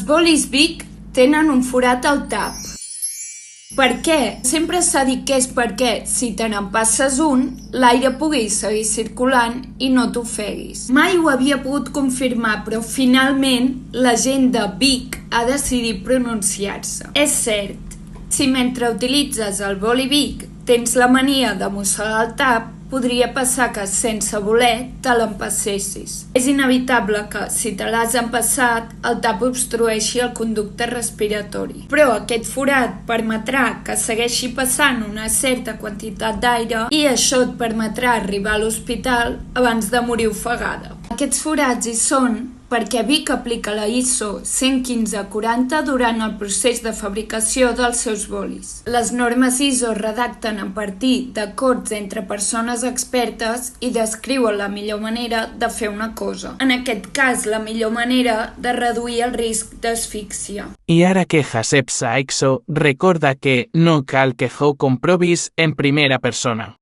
bolis Bic tenen un forat al tap. Per què? Sempre s'ha dit que és perquè, si te n'empasses un, l'aire pugui seguir circulant i no t'ofeguis. Mai ho havia pogut confirmar, però finalment la gent de Bic ha decidit pronunciar-se. És cert, si mentre utilitzes el boli Bic tens la mania de mossegar el tap, podria passar que, sense voler, te l'empassessis. És inevitable que, si te l'has empassat, el tap obstrueixi el conducte respiratori. Però aquest forat permetrà que segueixi passant una certa quantitat d'aire i això et permetrà arribar a l'hospital abans de morir ofegada. Aquests forats hi són perquè Bic aplica la ISO 11540 durant el procés de fabricació dels seus bolis. Les normes ISO redacten a partir d'acords entre persones expertes i descriuen la millor manera de fer una cosa. En aquest cas, la millor manera de reduir el risc d'asfíxia. I ara que Jacep Saexo recorda que no cal que ho comprovis en primera persona.